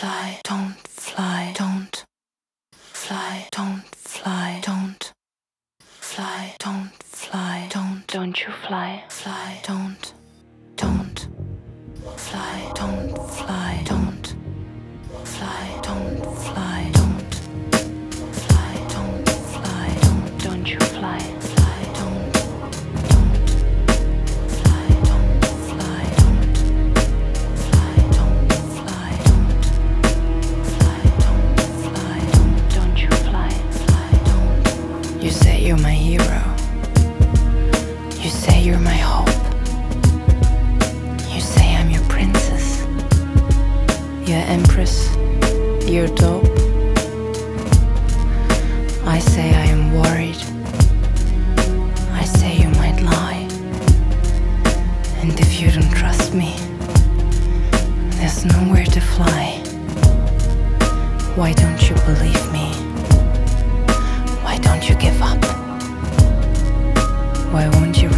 fly, don't fly, don't fly, don't fly, don't fly, don't fly, don't you fly, fly, don't fly, don't fly, don't fly, don't fly, don't fly, don't fly, don't you fly, fly, don't fly, don't fly, don't fly, don't fly, don't you fly, fly, don't. You say you're my hero. You say you're my hope. You say I'm your princess, your empress, your dope. I say I am worried. I say you might lie. And if you don't trust me, there's nowhere to fly. Why don't you believe me? Why don't you give up? Why won't you